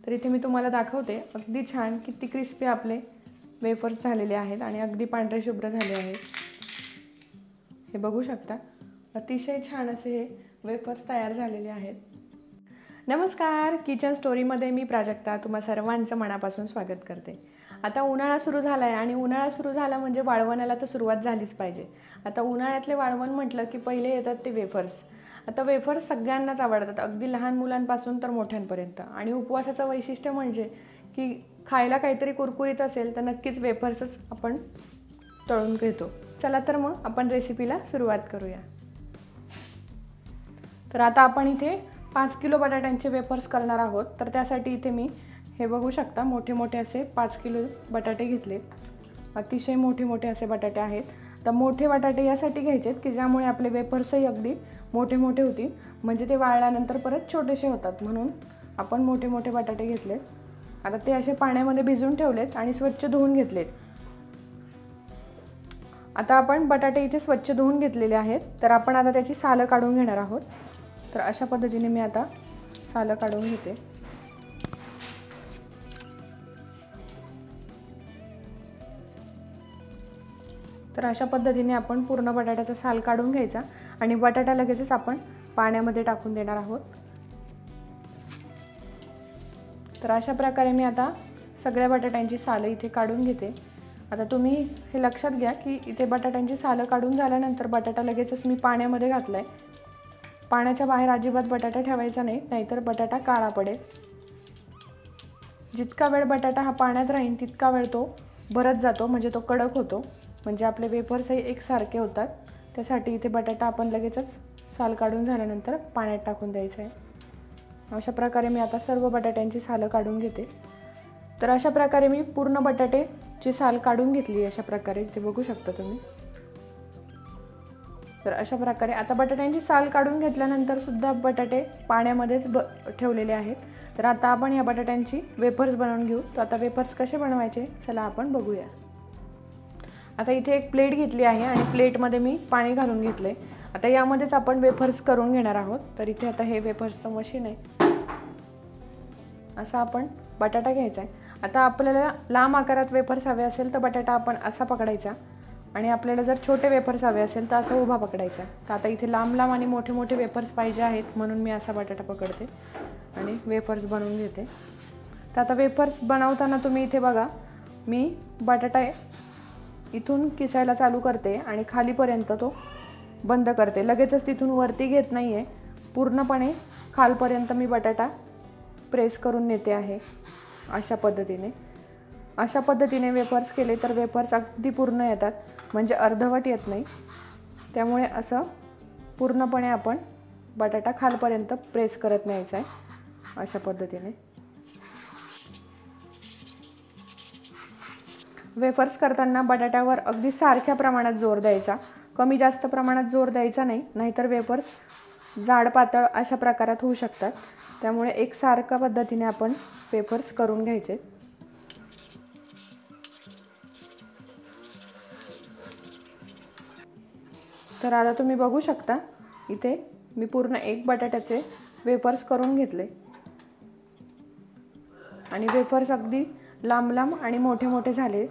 तर इथे मी तुम्हाला दाखवते, अगदी छान किती क्रिस्पी आपले वेफर्स झालेले आहेत आणि अगदी पांढरे शुभ्र झाले आहेत। हे बघू शकता, अतिशय छान असे हे वेफर्स तयार झालेले आहेत। नमस्कार, किचन स्टोरीमध्ये मी प्राजक्ता तुम्हा सर्वांचं मनापासून स्वागत करते। आता उन्हाळा सुरू झाला आहे आणि उन्हाळा सुरू झाला म्हणजे वाळवणाला तर सुरुवात झालीच पाहिजे। आता उन्हाळ्यातले वाळवण म्हटलं की पहिले येतात ते वेफर्स। आता वेफर्स सगळ्यांनाच आवडतात, अगदी लहान मुलांपासून तर मोठ्यांपर्यंत। आणि उपवासाचं वैशिष्ट्य म्हणजे की खायला काहीतरी कुरकुरीत असेल तर नक्कीच वेफर्सच आपण तळून घेतो। चला तर मग आपण रेसिपीला सुरुवात करूया। तर आता आपण इथे 5 किलो बटाट्यांचे वेफर्स करणार आहोत। तर त्यासाठी इथे मी हे बघू शकता, मोठे मोठे असे 5 किलो बटाटे घेतले। अतिशय मोठे मोठे असे बटाटे आहेत। तर मोठे बटाटे यासाठी घ्यायचेत की ज्यामुळे आपले वेफर्सही अगदी मोठे मोठे होतील, म्हणजे ते वाळल्यानंतर परत छोटेसे होतात, म्हणून आपण मोठे मोठे बटाटे घेतले। आता ते असे पाण्यामध्ये भिजवून ठेवलेत आणि स्वच्छ धुवून घेतलेत। आता आपण बटाटे इथे स्वच्छ धुवून घेतलेले आहेत। तर आपण आता त्याची सालं काढून घेणार आहोत। तर अशा पद्धतीने मी आता सालं काढून घेते। तर अशा पद्धतीने आपण पूर्ण बटाट्याचा साल काढून घ्यायचा आणि बटाटा लगेचच आपण पाण्यामध्ये टाकून देणार आहोत। तर अशा प्रकारे मी आता सगळ्या बटाट्यांची सालं इथे काढून घेते। आता तुम्ही हे लक्षात घ्या की इथे बटाट्यांची सालं काढून झाल्यानंतर बटाटा लगेचच मी पाण्यामध्ये घातलाय। पाण्याच्या बाहेर अजिबात बटाटा ठेवायचा नाही, नाहीतर बटाटा काळा पडेल। जितका वेळ बटाटा हा पाण्यात राहील तितका वेळ तो भरत जातो, म्हणजे तो कडक होतो, म्हणजे आपले वेफर्सही एकसारखे होतात। त्यासाठी इथे बटाटा आपण लगेचच साल काढून झाल्यानंतर पाण्यात टाकून द्यायचं आहे। अशा प्रकारे मी आता सर्व बटाट्यांची सालं काढून घेते। तर अशा प्रकारे मी पूर्ण बटाट्याची साल काढून घेतली। अशा प्रकारे इथे बघू शकता तुम्ही। तर अशा प्रकारे आता बटाट्यांची साल काढून घेतल्यानंतर सुद्धा बटाटे पाण्यामध्येच ठेवलेले आहेत। तर आता आपण या बटाट्यांची वेफर्स बनवून घेऊ। तर आता वेफर्स कसे बनवायचे चला आपण बघूया। आता इथे एक प्लेट घेतली आहे आणि प्लेटमध्ये मी पाणी घालून घेतले। आता यामध्येच आपण वेफर्स करून घेणार आहोत। तर इथे आता हे वेफर्सचं मशीन आहे। असा आपण बटाटा घ्यायचा आहे। आता आपल्याला लांब आकारात वेफर्स हवे असेल तर बटाटा आपण असा पकडायचा आणि आपल्याला जर छोटे वेफर्स हवे असेल तर असं उभा पकडायचा। तर आता इथे लांब लांब आणि मोठे मोठे वेफर्स पाहिजे आहेत, म्हणून मी असा बटाटा पकडते आणि वेफर्स बनवून घेते। तर आता वेफर्स बनवताना तुम्ही इथे बघा, मी बटाटा इथून किसायला चालू करते आणि खालीपर्यंत तो बंद करते, लगेचच तिथून वरती घेत नाही आहे। पूर्णपणे खालपर्यंत मी बटाटा प्रेस करून नेते आहे। अशा पद्धतीने वेफर्स केले तर वेफर्स अगदी पूर्ण येतात, म्हणजे अर्धवट येत नाही। त्यामुळे असं पूर्णपणे आपण बटाटा खालपर्यंत प्रेस करत न्यायचा आहे। अशा पद्धतीने वेफर्स करताना बटाट्यावर अगदी सारख्या प्रमाणात जोर द्यायचा, कमी जास्त प्रमाणात जोर द्यायचा नाही, नाहीतर वेफर्स जाड पातळ अशा प्रकारात होऊ शकतात। त्यामुळे एकसारख्या पद्धतीने आपण वेफर्स करून घ्यायचे। तर आता तुम्ही बघू शकता, इथे मी पूर्ण एक बटाट्याचे वेफर्स करून घेतले आणि वेफर्स अगदी लांब लांब आणि मोठे मोठे झाले।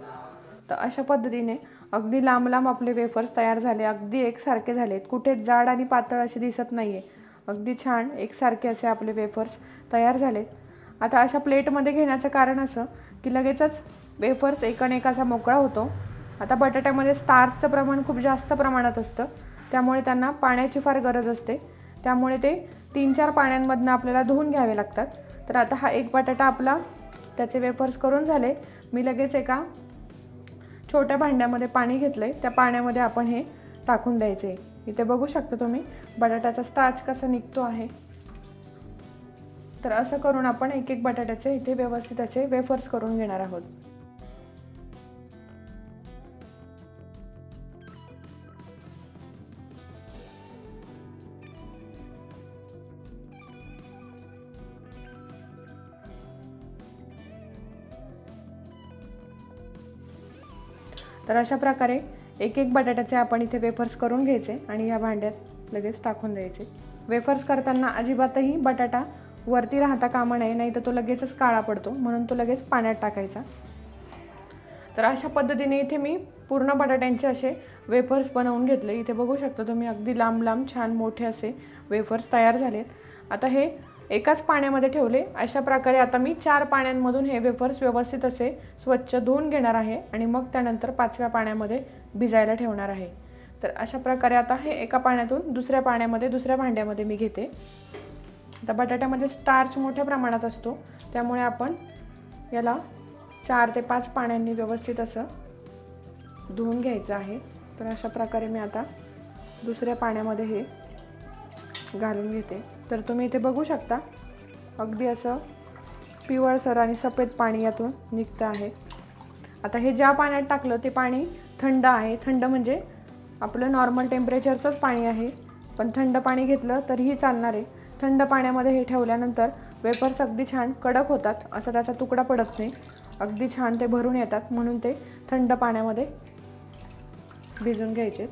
तर अशा पद्धतीने अगदी लांब लांब आपले वेफर्स तयार झाले, अगदी एकसारखे झालेत, कुठे जाड आणि पातळ असे दिसत नाहीये, अगदी छान एकसारखे असे आपले वेफर्स तयार झाले। आता अशा प्लेटमध्ये घेण्याचं कारण असं की लगेचच वेफर्स एकानेकाचा मोकळा होतो। आता बटाट्यामध्ये स्टार्चचं प्रमाण खूप जास्त प्रमाणात असतं, त्यामुळे त्यांना पाण्याची फार गरज असते। त्यामुळे ते 3-4 पाण्यांमधनं आपल्याला धुवून घ्यावे लागतात। तर आता हा एक बटाटा आपला त्याचे वेफर्स करून झाले। मी लगेच एका छोट्या भांड्यामध्ये पाणी घेतलंय, त्या पाण्यामध्ये आपण हे टाकून द्यायचे। इथे बघू शकता तुम्ही बटाट्याचा स्टार्च कसा निघतो आहे। तर असं करून आपण एक एक बटाट्याचे इथे व्यवस्थित असे वेफर्स करून घेणार आहोत। तर अशा प्रकारे एक एक बटाट्याचे आपण इथे वेफर्स करून घ्यायचे आणि या भांड्यात लगेच टाकून द्यायचे। वेफर्स करताना अजिबातही बटाटा वरती राहता कामा नये, नाही तर तो लगेचच काळा पडतो, म्हणून तो लगेच पाण्यात टाकायचा। तर अशा पद्धतीने इथे मी पूर्ण बटाट्यांचे असे वेफर्स बनवून घेतले। इथे बघू शकता तुम्ही अगदी लांब लांब छान मोठे असे वेफर्स तयार झालेत। आता हे एकाच पाण्यामध्ये ठेवले। अशा प्रकारे आता मी 4 पाण्यांमधून हे वेफर्स व्यवस्थित असे स्वच्छ धुवून घेणार आहे आणि मग त्यानंतर 5व्या पाण्यामध्ये भिजायला ठेवणार आहे। तर अशा प्रकारे आता हे एका पाण्यातून दुसऱ्या पाण्यामध्ये दुसऱ्या भांड्यामध्ये मी घेते। आता बटाट्यामध्ये स्टार्च मोठ्या प्रमाणात असतो, त्यामुळे आपण याला 4 ते 5 पाण्यांनी व्यवस्थित असं धुवून घ्यायचं आहे। तर अशा प्रकारे मी आता दुसऱ्या पाण्यामध्ये हे घालून घेते। तर तुम्ही इथे बघू शकता अगदी असं पिवळसर आणि सफेद पाणी यातून निघतं आहे। आता हे ज्या पाण्यात टाकलं ते पाणी थंड आहे। थंड म्हणजे आपलं नॉर्मल टेम्परेचरचंच पाणी आहे, पण थंड पाणी घेतलं तरीही चालणार आहे। थंड पाण्यामध्ये हे ठेवल्यानंतर वेफर्स अगदी छान कडक होतात, असा त्याचा तुकडा पडत नाही, अगदी छान ते भरून येतात, म्हणून ते थंड पाण्यामध्ये भिजून घ्यायचे।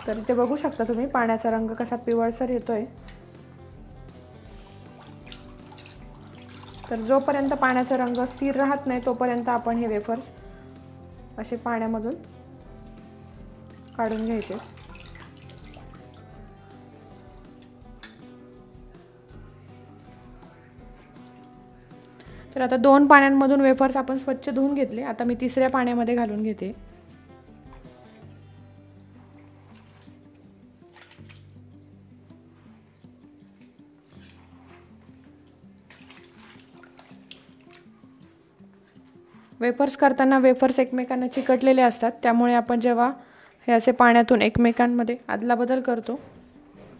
तर इथे बघू शकता तुम्ही पाण्याचा रंग कसा पिवळसर येतोय। तर जोपर्यंत पाण्याचा रंग स्थिर राहत नाही तोपर्यंत आपण हे वेफर्स असे पाण्यामधून काढून घ्यायचे। तर आता 2 पाण्यांमधून वेफर्स आपण स्वच्छ धुवून घेतले। आता मी तिसऱ्या पाण्यामध्ये घालून घेते। वेफर्स करताना वेफर्स एकमेकांना चिकटलेले असतात, त्यामुळे आपण जेव्हा हे असे पाण्यातून एकमेकांमध्ये अदलाबदल करतो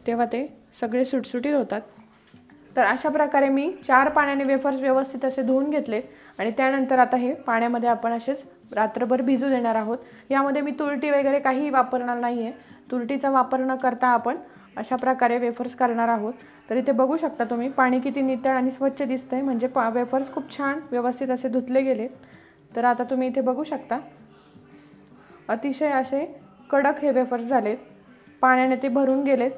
तेव्हा ते सगळे सुटसुटीत होतात। तर अशा प्रकारे मी 4 पाण्याने वेफर्स व्यवस्थित असे धुवून घेतले आणि त्यानंतर आता हे पाण्यामध्ये आपण असेच रात्रभर भिजू देणार आहोत। यामध्ये मी तुरटी वगैरे काही वापरणार नाही आहे। तुरटीचा वापर न करता आपण अशा प्रकारे वेफर्स करणार आहोत। तर इथे बघू शकता तुम्ही पाणी किती नितळ आणि स्वच्छ दिसतंय, म्हणजे वेफर्स खूप छान व्यवस्थित असे धुतले गेले। तर आता तुम्ही इथे बघू शकता अतिशय असे कडक हे वेफर्स झालेत, पाण्याने ते भरून गेलेत,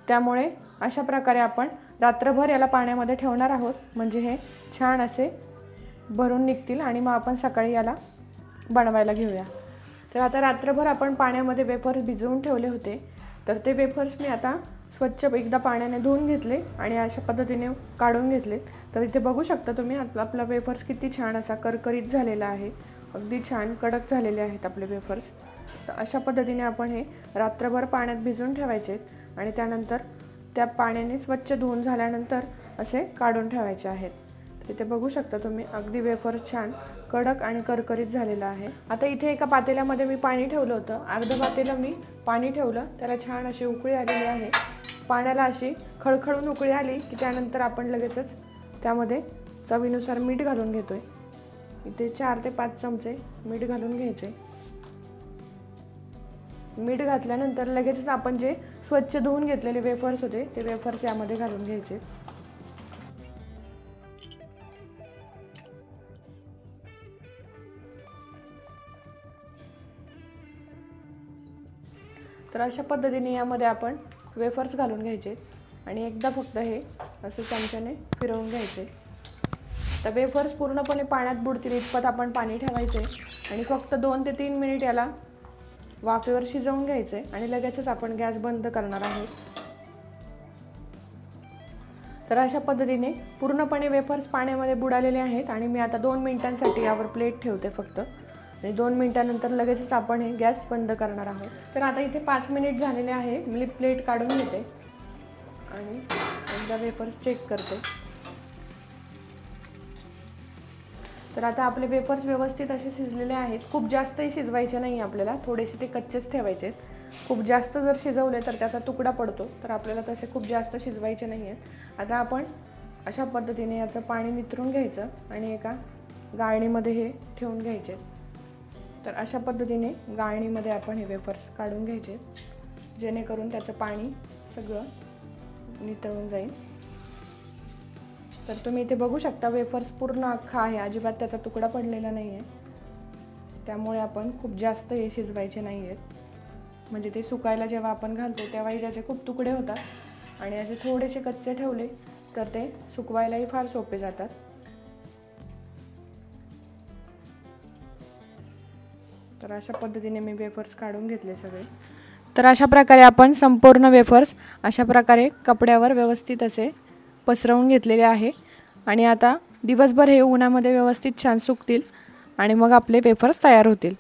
त्यामुळे अशा प्रकारे आपण रात्रभर याला पाण्यामध्ये ठेवणार आहोत, म्हणजे हे छान असे भरून निघतील आणि मग आपण सकाळी याला बनवायला घेऊया। तर आता रात्रभर आपण पाण्यामध्ये वेफर्स भिजवून ठेवले होते, तर ते वेफर्स मी आता स्वच्छ एकदा पाण्याने धुवून घेतले आणि अशा पद्धतीने काढून घेतले। तर इथे बघू शकता तुम्ही आपला वेफर्स किती छान असा करकरीत झालेला आहे, अगदी छान कडक झालेले आहेत आपले वेफर्स। तर अशा पद्धतीने आपण हे रात्रभर पाण्यात भिजवून ठेवायचे आणि त्यानंतर त्या पाण्याने स्वच्छ धुवून झाल्यानंतर असे काढून ठेवायचे आहेत। तर इथे बघू शकता तुम्ही अगदी वेफर्स छान कडक आणि करकरीत झालेला आहे। आता इथे एका पातेल्यामध्ये मी पाणी ठेवलं होतं, अर्ध पातेलं मी पाणी ठेवलं, त्याला छान अशी उकळी आलेली आहे। पाण्याला अशी खळखळून उकळी आली की त्यानंतर आपण लगेचच त्यामध्ये चवीनुसार मीठ घालून घेतोय। इथे 4 ते 5 चमचे मीठ घालून घ्यायचे। मीठ घातल्यानंतर लगेचच आपण जे स्वच्छ धुवून घेतलेले वेफर्स होते ते वेफर्स यामध्ये घालून घ्यायचे। तर अशा पद्धतीने यामध्ये आपण वेफर्स घालून घ्यायचे आणि एकदा फक्त हे असं चमच्याने फिरवून घ्यायचे। तर वेफर्स पूर्णपणे पाण्यात बुडतील इतपत आपण पाणी ठेवायचे आणि फक्त 2 ते 3 मिनिट याला वाफेवर शिजवून घ्यायचे आणि लगेचच आपण गॅस बंद करणार आहोत। तर अशा पद्धतीने पूर्णपणे वेफर्स पाण्यामध्ये बुडालेले आहेत आणि मी आता 2 मिनिटांसाठी यावर प्लेट ठेवते फक्त, आणि 2 मिनिटांनंतर लगेचच आपण हे गॅस बंद करणार आहोत। तर आता इथे 5 मिनिट झालेले आहे, मी प्लेट काढून घेते आणि एकदा वेफर्स चेक करते। तर आता आपले वेफर्स व्यवस्थित असे शिजलेले आहेत। खूप जास्तही शिजवायचे नाही आपल्याला, थोडेसे ते कच्चेच ठेवायचे। खूप जास्त जर शिजवले तर त्याचा तुकडा पडतो, तर आपल्याला तसे खूप जास्त शिजवायचे नाही आहेत। आता आपण अशा पद्धतीने याचं पाणी नितरून घ्यायचं आणि एका गाळणीमध्ये हे ठेवून घ्यायचे। तर अशा पद्धतीने गाळणीमध्ये आपण हे वेफर्स काढून घ्यायचे, जेणेकरून त्याचं पाणी सगळं नितळून जाईल। तर तुम्ही इथे बघू शकता वेफर्स पूर्ण अख्खा आहे, अजिबात त्याचा तुकडा पडलेला नाही आहे, त्यामुळे आपण खूप जास्त हे शिजवायचे नाही आहेत, म्हणजे ते सुकायला जेव्हा आपण घालतो तेव्हाही त्याचे खूप तुकडे होतात आणि असे थोडेसे कच्चे ठेवले तर ते सुकवायलाही फार सोपे जातात। तर अशा पद्धतीने मी वेफर्स काढून घेतले सगळे। तर अशा प्रकारे आपण संपूर्ण वेफर्स अशा प्रकारे कपड्यावर व्यवस्थित असे पसरवून घेतलेले आहे आणि आता दिवसभर हे उन्हामध्ये व्यवस्थित छान सुकतील आणि मग आपले वेफर्स तयार होतील।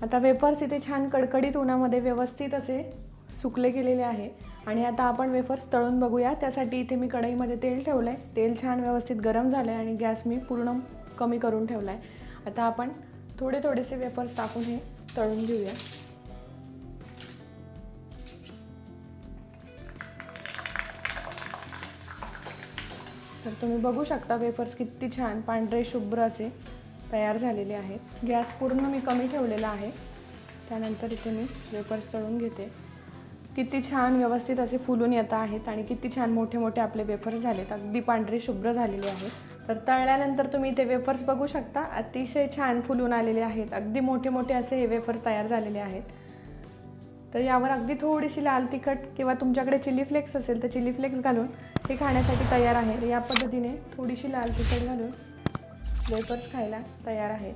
आता वेफर्स इथे छान कडकडीत उन्हामध्ये व्यवस्थित असे सुकले गेलेले आहे आणि आता आपण वेफर्स तळून बघूया। त्यासाठी इथे मी कढईमध्ये तेल ठेवलंय। तेल छान व्यवस्थित गरम झालंय आणि गॅस मी पूर्ण कमी करून ठेवलाय। आता आपण थोडे थोडेसे वेफर्स टाकून हे तळून घेऊया। तर तुम्ही बघू शकता वेफर्स किती छान पांढरे शुभ्र असे तयार झालेले आहेत। गॅस पूर्ण मी कमी ठेवलेला आहे। त्यानंतर इथे मी वेफर्स तळून घेते। किती छान व्यवस्थित असे फुलून येत आहेत आणि किती छान मोठे मोठे आपले वेफर्स झालेत, अगदी पांढरे शुभ्र झालेले आहेत। तर तळल्यानंतर तुम्ही इथे वेफर्स बघू शकता, अतिशय छान फुलून आलेले आहेत, अगदी मोठे मोठे असे हे वेफर्स तयार झालेले आहेत। तर यावर अगदी थोडीशी लाल तिखट किंवा तुमच्याकडे चिली फ्लेक्स असेल तर चिली फ्लेक्स घालून हे खाण्यासाठी तयार आहे। या पद्धतीने थोडीशी लाल तिखट घालून वेफर्स खायला तयार आहे।